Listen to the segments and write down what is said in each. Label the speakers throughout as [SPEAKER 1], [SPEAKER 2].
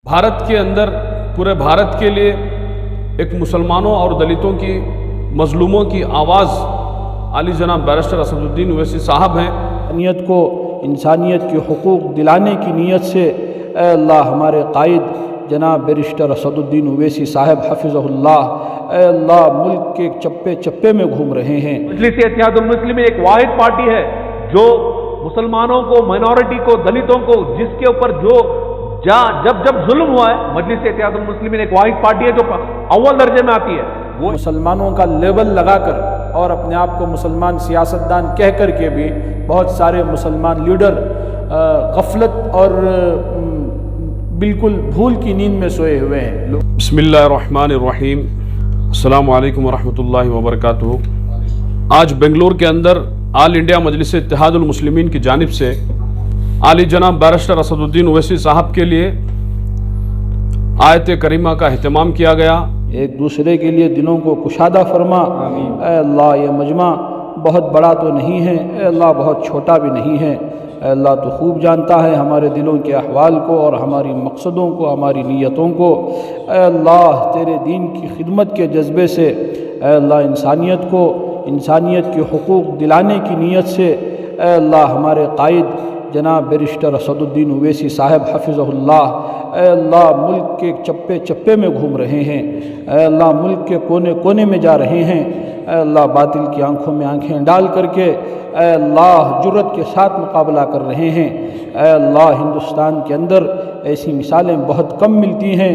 [SPEAKER 1] भारत के अंदर पूरे भारत के लिए एक मुसलमानों और दलितों की मजलूमों की आवाज़ आली जनाब बैरिस्टर असदुद्दीन ओवैसी साहब हैं।
[SPEAKER 2] इंसानियत को इंसानियत के हुकूक दिलाने की नीयत से ऐ अल्लाह हमारे कायद जनाब बैरिस्टर असदुद्दीन ओवैसी साहब हफिज़हुल्लाह, ऐ अल्लाह मुल्क के चप्पे चप्पे में घूम रहे हैं।
[SPEAKER 3] मजलिस इत्तेहादुल मुस्लिमीन एक वाहिद पार्टी है जो मुसलमानों को, माइनॉरिटी को, दलितों को, जिसके ऊपर जो जब जुल्म हुआ है, मजलिस इत्तेहादुल मुस्लिमीन एक वाहिद पार्टी है जो अव्वल दर्जे में आती है। वो
[SPEAKER 2] मुसलमानों का लेबल लगाकर और अपने आप को मुसलमान सियासतदान कह कर के भी बहुत सारे मुसलमान लीडर गफलत और बिल्कुल भूल की नींद में सोए हुए हैं।
[SPEAKER 1] बिस्मिल्लाहिर्रहमानिर्रहीम, अस्सलामु अलैकुम वरहमतुल्लाहि वबरकातुहू। आज बेंगलोर के अंदर आल इंडिया मजलिस इत्तेहादुल मुस्लिमीन की जानिब से आली जनाब बैरिस्टर असदुद्दीन ओवैसी साहब के लिए आयत करीमा का एहतमाम किया गया।
[SPEAKER 2] एक दूसरे के लिए दिलों को कुशादा फरमा। ऐ अल्लाह ये मजमा बहुत बड़ा तो नहीं है, ऐ अल्लाह बहुत छोटा भी नहीं है। ऐ अल्लाह तो खूब जानता है हमारे दिलों के अहवाल को और हमारी मकसदों को, हमारी नीयतों को। ऐ अल्लाह तेरे दीन की खिदमत के जज्बे से ऐ अल्लाह इंसानियत को इंसानियत के हुकूक दिलाने की नीयत से ऐ अल्लाह हमारे कायद जनाब बैरिस्टर असदुद्दीन ओवैसी साहब हफिज़हुल्लाह, ऐ अल्लाह मुल्क के चप्पे चप्पे में घूम रहे हैं। ऐ अल्लाह मुल्क के कोने कोने में जा रहे हैं। ऐ अल्लाह बातिल की आंखों में आंखें डाल करके ऐ अल्लाह जुर्रत के साथ मुकाबला कर रहे हैं। ऐ अल्लाह हिंदुस्तान के अंदर ऐसी मिसालें बहुत कम मिलती हैं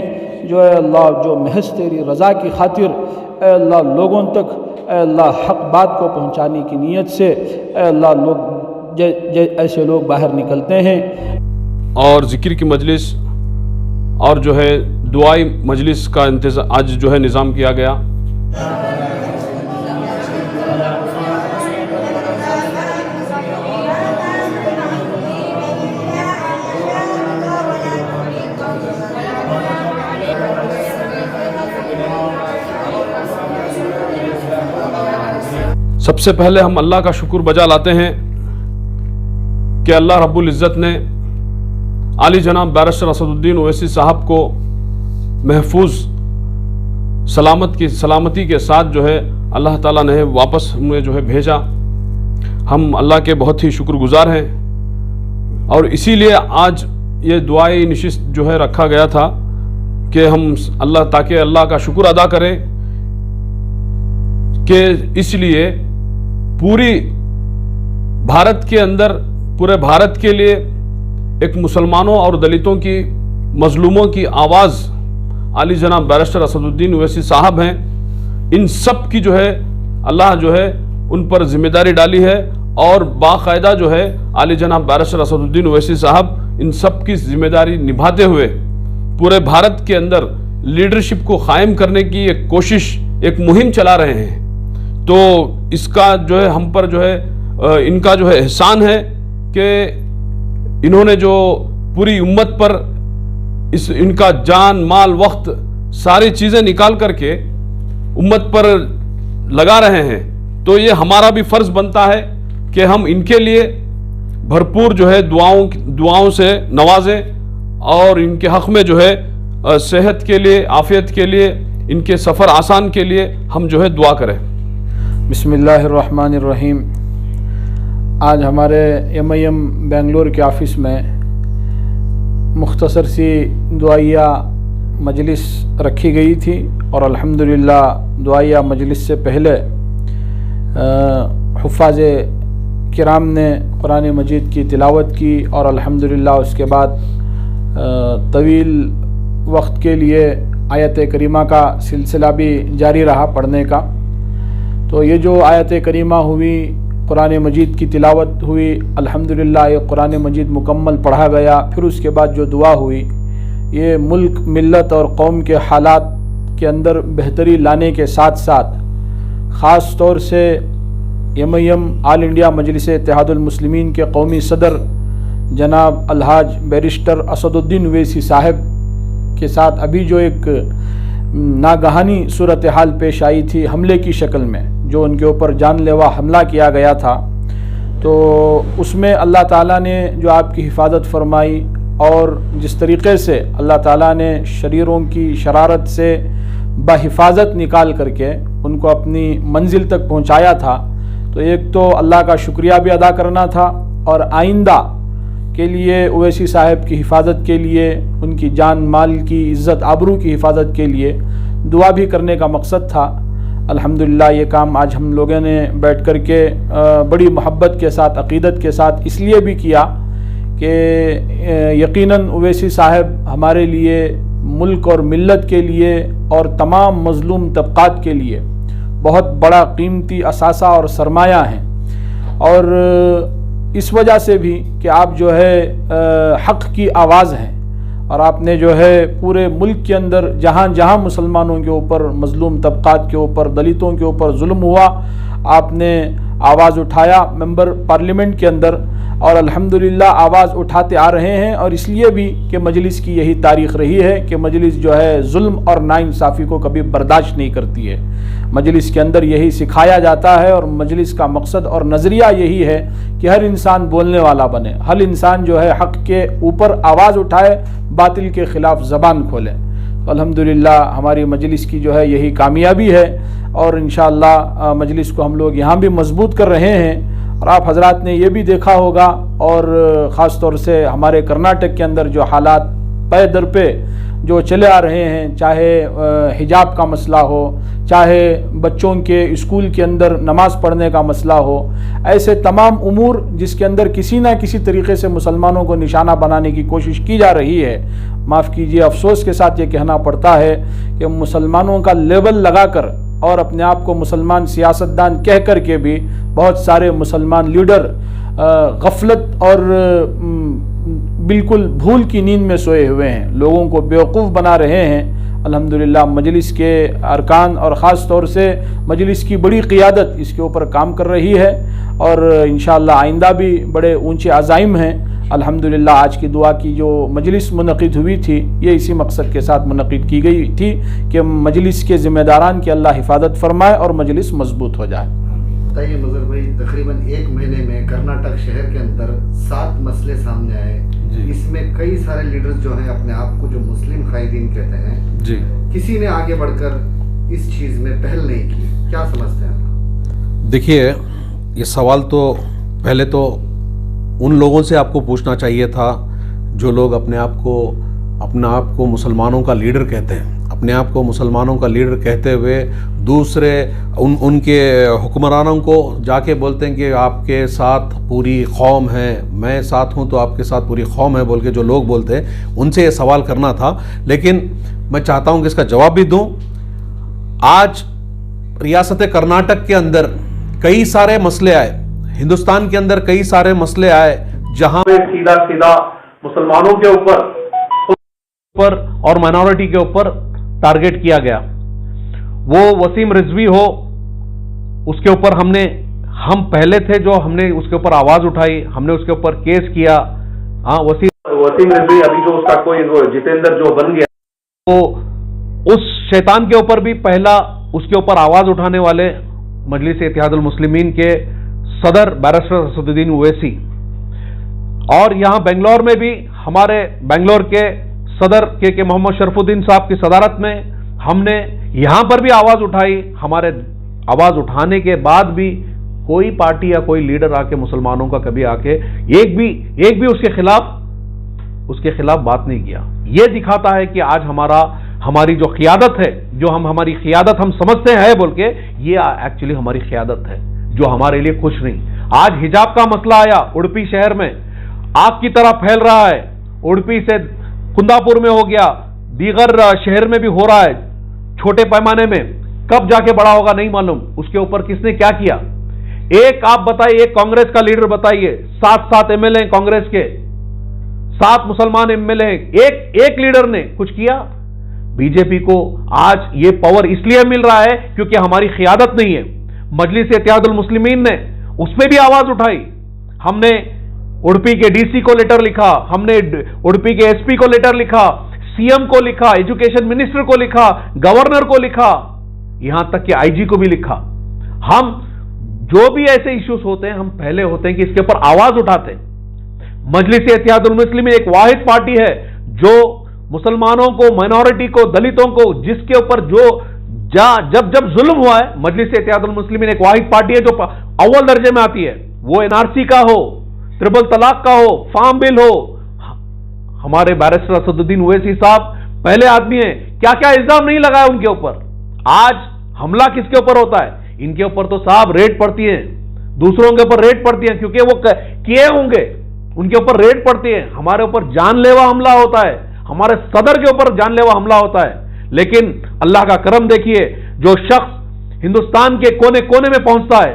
[SPEAKER 2] जो ऐ अल्लाह जो महज तेरी रज़ा की खातिर ऐ अल्लाह लोगों तक ऐ अल्लाह हक़ बात को पहुँचाने की नीयत से ऐ अल्लाह लोग ऐसे लोग बाहर निकलते हैं।
[SPEAKER 1] और ज़िक्र की मजलिस और जो है दुआई मजलिस का इंतज़ाम आज जो है निज़ाम किया गया। सबसे पहले हम अल्लाह का शुक्र बजा लाते हैं कि अल्लाह रब्बुल इज़्ज़त ने आली जनाब बैरिस्टर असदुद्दीन ओवैसी साहब को महफूज सलामती के साथ जो है अल्लाह ताला ने वापस हमें जो है भेजा। हम अल्लाह के बहुत ही शुक्रगुजार हैं और इसीलिए आज ये दुआई नशिस्त जो है रखा गया था कि हम ताकि अल्लाह का शुक्र अदा करें कि इसलिए पूरी भारत के अंदर पूरे भारत के लिए एक मुसलमानों और दलितों की मजलूमों की आवाज़ आली जनाब बैरिस्टर असदुद्दीन ओवैसी साहब हैं। इन सब की जो है अल्लाह जो है उन पर जिम्मेदारी डाली है और बाकायदा जो है आली जनाब बैरिस्टर असदुद्दीन ओवैसी साहब इन सब की जिम्मेदारी निभाते हुए पूरे भारत के अंदर लीडरशिप को कायम करने की एक कोशिश, एक मुहिम चला रहे हैं। तो इसका जो है हम पर जो है इनका जो है एहसान है कि इन्होंने जो पूरी उम्मत पर इनका जान, माल, वक्त सारी चीज़ें निकाल करके उम्मत पर लगा रहे हैं। तो ये हमारा भी फ़र्ज़ बनता है कि हम इनके लिए भरपूर जो है दुआओं से नवाजें और इनके हक़ में जो है सेहत के लिए, आफ़ियत के लिए, इनके सफ़र आसान के लिए हम जो है दुआ करें।
[SPEAKER 2] बिस्मिल्लाहिर्रहमानिर्रहीम। आज हमारे MIM बेंगलोर के ऑफ़िस में मुख्तसर सी दुआइया मजलिस रखी गई थी और अल्हम्दुलिल्लाह दुआइया मजलिस से पहले हुफ़ाज़ किराम ने कुरान मजीद की तिलावत की और अल्हम्दुलिल्लाह उसके बाद तवील वक्त के लिए आयत करीमा का सिलसिला भी जारी रहा पढ़ने का। तो ये जो आयत करीमा हुई, कुरान मजीद की तिलावत हुई, अल्हम्दुलिल्लाह ये कुरान मजीद मुकम्मल पढ़ा गया। फिर उसके बाद जो दुआ हुई, ये मुल्क, मिल्लत और कौम के हालात के अंदर बेहतरी लाने के साथ साथ ख़ास तौर से MIM आल इंडिया मजलिस इत्तेहादुल मुस्लिमीन के कौमी सदर जनाब अलहाज बैरिस्टर असदुद्दीन ओवैसी साहब के साथ अभी जो एक नागहानी सूरत हाल पेश आई थी हमले की शक्ल में, जो उनके ऊपर जानलेवा हमला किया गया था, तो उसमें अल्लाह ताला ने जो आपकी हिफाजत फरमाई اور جس طریقے سے اللہ تعالیٰ نے شریروں کی شرارت سے بحفاظت نکال کر کے ان کو اپنی منزل تک پہنچایا تھا، تو ایک تو اللہ کا شکریہ بھی ادا کرنا تھا، اور آئندہ کے لیے اویسی صاحب کی حفاظت کے لیے، ان کی جان مال کی عزت آبرو کی حفاظت کے لیے دعا بھی کرنے کا مقصد تھا۔ الحمدللہ یہ کام آج ہم لوگوں نے بیٹھ کر کے بڑی محبت کے ساتھ، عقیدت کے ساتھ اس لیے بھی کیا کہ یقیناً اویسی صاحب ہمارے لیے، ملک اور ملت کے لیے اور تمام مظلوم طبقات کے لیے بہت بڑا قیمتی اثاثہ اور سرمایہ ہیں، اور اس وجہ سے بھی کہ آپ جو ہے حق کی آواز ہیں، اور آپ نے جو ہے پورے ملک کے اندر جہاں جہاں مسلمانوں کے اوپر، مظلوم طبقات کے اوپر، دلتوں کے اوپر ظلم ہوا، آپ نے آواز اٹھایا ممبر پارلیمنٹ کے اندر، اور الحمدللہ آواز اٹھاتے آ رہے ہیں، اور اس لیے بھی کہ مجلس کی یہی تاریخ رہی ہے کہ مجلس جو ہے ظلم اور ناانصافی کو کبھی برداشت نہیں کرتی ہے۔ مجلس کے اندر یہی سکھایا جاتا ہے، اور مجلس کا مقصد اور نظریہ یہی ہے کہ ہر انسان بولنے والا بنے، ہر انسان جو ہے حق کے اوپر آواز اٹھائے، باطل کے خلاف زبان کھولے۔ الحمدللہ ہماری مجلس کی جو ہے یہی کامیابی ہے، اور انشاءاللہ مجلس کو ہم لوگ یہاں بھی مضبوط کر رہے ہیں۔ اور آپ حضرات نے یہ بھی دیکھا ہوگا، اور خاص طور سے ہمارے کرناٹک کے اندر جو حالات پے در پہ جو چلے آ رہے ہیں، چاہے حجاب کا مسئلہ ہو، چاہے بچوں کے اسکول کے اندر نماز پڑھنے کا مسئلہ ہو، ایسے تمام امور جس کے اندر کسی نہ کسی طریقے سے مسلمانوں کو نشانہ بنانے کی کوشش کی جا رہی ہے۔ معاف کیجیے، افسوس کے ساتھ یہ کہنا پڑتا ہے کہ مسلمانوں کا لیبل لگا کر اور اپنے آپ کو مسلمان سیاستدان کہہ کر کے بھی بہت سارے مسلمان لیڈر غفلت اور بالکل بھول کی نیند میں سوئے ہوئے ہیں، لوگوں کو بیوقوف بنا رہے ہیں۔ الحمدللہ مجلس کے ارکان اور خاص طور سے مجلس کی بڑی قیادت اس کے اوپر کام کر رہی ہے، اور انشاءاللہ آئندہ بھی بڑے اونچے عزائم ہیں۔ الحمدللہ آج کی دعا کی جو مجلس منعقد ہوئی تھی، یہ اسی مقصد کے ساتھ منعقد کی گئی تھی کہ مجلس کے ذمہ داران کی اللہ حفاظت فرمائے اور مجلس مضبوط ہو جائے۔
[SPEAKER 4] بتائیے مظہر بھائی، تقریباً 1 مہینے میں کرناٹک شہر کے اندر 7 مسئلے سامنے آئے، اس میں کئی سارے لیڈرز جو ہیں اپنے آپ کو جو مسلم قائدین کہتے ہیں، کسی نے آگے بڑھ کر اس چیز میں پہل نہیں کی، کیا سمجھتے ہیں؟
[SPEAKER 3] دیکھیے، یہ سوال تو پہلے تو ان لوگوں سے آپ کو پوچھنا چاہیے تھا جو لوگ اپنے آپ کو مسلمانوں کا لیڈر کہتے ہیں، اپنے آپ کو مسلمانوں کا لیڈر کہتے ہوئے دوسرے ان کے حکمرانوں کو جا کے بولتے ہیں کہ آپ کے ساتھ پوری قوم ہے، میں ساتھ ہوں تو آپ کے ساتھ پوری قوم ہے بول کے جو لوگ بولتے ہیں، ان سے یہ سوال کرنا تھا۔ لیکن میں چاہتا ہوں کہ اس کا جواب بھی دوں۔ آج ریاست کرناٹک کے اندر کئی سارے مسئلے آئے، ہندوستان کے اندر کئی سارے مسئلے آئے جہاں سیدھا مسلمانوں کے اوپر اور مائنورٹی کے اوپر ٹارگٹ کیا گیا۔ وہ وسیم رضوی ہو، اس کے اوپر ہم پہلے تھے جو ہم نے اس کے اوپر آواز اٹھائی، ہم نے اس کے اوپر کیس کیا۔ وسیم رضوی ابھی جو اس کا کوئی جتیندر جو بن گیا، تو اس شیطان کے اوپر بھی پہلا اس کے اوپر آواز اٹھانے والے مجلس اتحاد المسلمین کے صدر بیرسٹر اسد الدین اویسی، اور یہاں بنگلور میں بھی ہمارے بنگلور کے صدر کے محمد شرف الدین صاحب کی صدارت میں ہم نے یہاں پر بھی آواز اٹھائی۔ ہمارے آواز اٹھانے کے بعد بھی کوئی پارٹی یا کوئی لیڈر آ کے مسلمانوں کا کبھی آ کے ایک بھی اس کے خلاف بات نہیں کیا۔ یہ دکھاتا ہے کہ آج ہماری جو قیادت ہے، جو ہماری قیادت ہم سمجھتے ہیں بول کے، یہ ایکچولی ہماری قیادت ہے جو ہمارے لیے کچھ نہیں۔ آج حجاب کا مسئلہ آیا اڑپی شہر میں، آگ کی طرح پھیل رہا ہے، اڑپی سے کنداپور میں ہو گیا، دیگر شہر میں بھی ہو رہا ہے چھوٹے پیمانے میں، کب جا کے بڑا ہوگا نہیں معلوم۔ اس کے اوپر کس نے کیا کیا؟ ایک آپ بتائیے، ایک کانگریس کا لیڈر بتائیے، 7 ایم ایل اے کانگریس کے، 7 مسلمان ایم ایل اے، ایک لیڈر نے کچھ کیا؟ بی جے پی کو آج یہ پاور اس لیے مل رہا ہے کیونکہ ہماری قیادت نہیں ہے۔ مجلس اتحاد المسلمین نے اس میں بھی آواز اٹھائی، ہم نے اڑپی کے ڈی سی کو لیٹر لکھا، ہم نے اڑپی کے ایس پی کو لیٹر لکھا، سی ایم کو لکھا، ایجوکیشن منسٹر کو لکھا، گورنر کو لکھا، یہاں تک کہ آئی جی کو بھی لکھا۔ ہم جو بھی ایسے ایشوز ہوتے ہیں، ہم پہلے ہوتے ہیں کہ اس کے اوپر آواز اٹھاتے ہیں۔ मजलिस इत्तेहादुल मुस्लिमीन एक वाहिद पार्टी है जो मुसलमानों को, माइनॉरिटी को, दलितों को, जिसके ऊपर जो जब जब जुल्म हुआ है, मजलिस इत्तेहादुल मुस्लिमीन एक वाहिद पार्टी है जो अव्वल दर्जे में आती है। वो एनआरसी का हो, ट्रिपल तलाक का हो, फार्म बिल हो। हमारे बैरिस्टर असदुद्दीन ओवैसी साहब पहले आदमी हैं, क्या क्या इल्जाम नहीं लगाया उनके ऊपर। आज हमला किसके ऊपर होता है? इनके ऊपर तो साहब रेड पड़ती है, दूसरों के ऊपर रेड पड़ती है, क्योंकि वो किए होंगे, उनके ऊपर रेड पड़ती है। हमारे ऊपर जानलेवा हमला होता है, हमारे सदर के ऊपर जानलेवा हमला होता है। लेकिन अल्लाह का करम देखिए, जो शख्स हिंदुस्तान के कोने कोने में पहुंचता है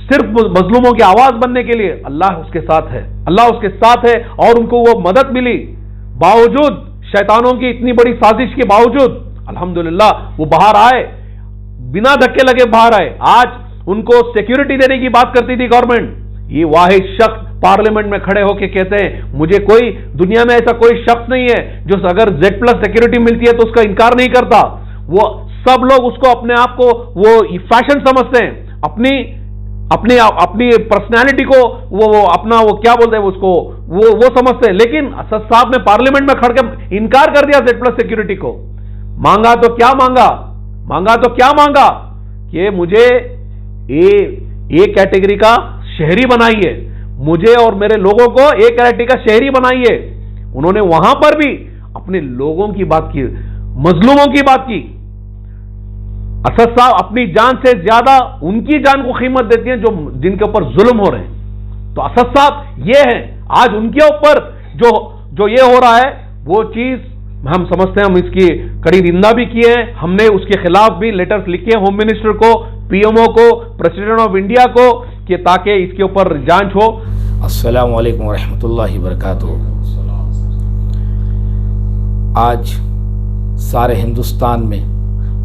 [SPEAKER 3] सिर्फ मजलूमों की आवाज बनने के लिए, अल्लाह उसके साथ है, अल्लाह उसके साथ है। और उनको वो मदद मिली, बावजूद शैतानों की इतनी बड़ी साजिश के बावजूद अल्हम्दुलिल्लाह वो बाहर आए, बिना धक्के लगे बाहर आए। आज उनको सिक्योरिटी देने की बात करती थी गवर्नमेंट, ये वाहिद शख्स पार्लियामेंट में खड़े होकर कहते हैं मुझे कोई दुनिया में ऐसा कोई शख्स नहीं है जो अगर Z+ सिक्योरिटी मिलती है तो उसका इनकार नहीं करता। वो सब लोग उसको अपने आप को वो फैशन समझते हैं, अपनी अपनी अपनी पर्सनैलिटी को वो अपना वो क्या बोलते हैं उसको वो समझते हैं। लेकिन असद साहब ने पार्लियामेंट में खड़ के इनकार कर दिया Z+ सिक्योरिटी को। मांगा तो क्या मांगा, मांगा तो क्या मांगा कि मुझे ए कैटेगरी का शहरी बनाइए, मुझे और मेरे लोगों को ए कैटेगरी का शहरी बनाइए। उन्होंने वहां पर भी अपने लोगों की बात की, मजलूमों की बात की। असद साहब अपनी जान से ज्यादा उनकी जान को कीमत देती हैं जो जिनके ऊपर जुल्म हो रहे हैं। तो असद साहब ये हैं, आज उनके ऊपर जो ये हो रहा है वो चीज हम समझते हैं, हम इसकी कड़ी निंदा भी किए हैं। हमने उसके खिलाफ भी लेटर्स लिखे होम मिनिस्टर को, पीएमओ को, प्रेसिडेंट ऑफ इंडिया को, कि ताकि इसके ऊपर जांच हो।
[SPEAKER 5] अस्सलामु अलैकुम वरहमतुल्लाहि वबरकातुहू। आज सारे हिंदुस्तान में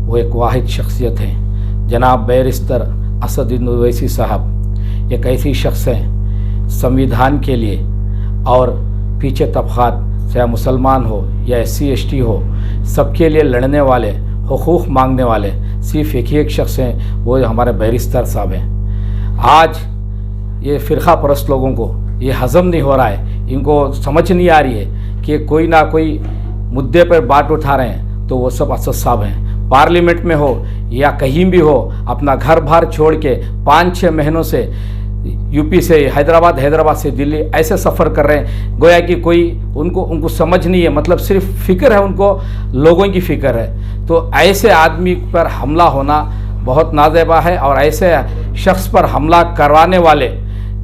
[SPEAKER 5] वो एक वाहिद शख्सियत हैं, जनाब बैरिस्टर असदुद्दीन ओवैसी साहब। एक ऐसी शख्स हैं संविधान के लिए और पीछे तबक़ात, चाहे मुसलमान हो या SC ST हो, सबके लिए लड़ने वाले, हुकूक़ मांगने वाले सिर्फ एक ही एक शख्स हैं, वो हमारे बैरिस्टर साहब हैं। आज ये फ़िरक़ा परस्त लोगों को ये हज़म नहीं हो रहा है, इनको समझ नहीं आ रही है कि कोई ना कोई मुद्दे पर बात उठा रहे हैं तो वो सब असद साहब हैं। पार्लियामेंट में हो या कहीं भी हो, अपना घर बार छोड़ के 5-6 महीनों से यूपी से हैदराबाद, हैदराबाद से दिल्ली ऐसे सफ़र कर रहे हैं, गोया कि कोई उनको समझ नहीं है, मतलब सिर्फ फ़िक्र है उनको, लोगों की फ़िक्र है। तो ऐसे आदमी पर हमला होना बहुत नाज़ेबा है, और ऐसे शख्स पर हमला करवाने वाले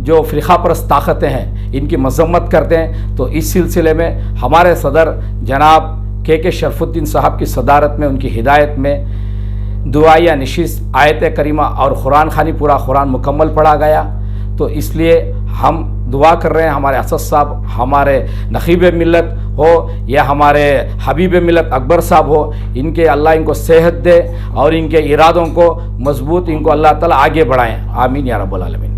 [SPEAKER 5] जो फ़िरक़ा परस्त ताकतें हैं इनकी मज़म्मत करते हैं। तो इस सिलसिले में हमारे सदर जनाब के शरफुद्दीन साहब की सदारत में, उनकी हिदायत में दुआया नशिस्त, आयत करीमा और कुरान खानी, पूरा कुरान मुकम्मल पढ़ा गया। तो इसलिए हम दुआ कर रहे हैं हमारे असद साहब, हमारे नखीब मिलत हो या हमारे हबीब मिलत अकबर साहब हो, इनके अल्लाह इनको सेहत दे और इनके इरादों को मजबूत, इनको अल्लाह ताला आगे बढ़ाएं। आमीन या रब्बल आलमीन।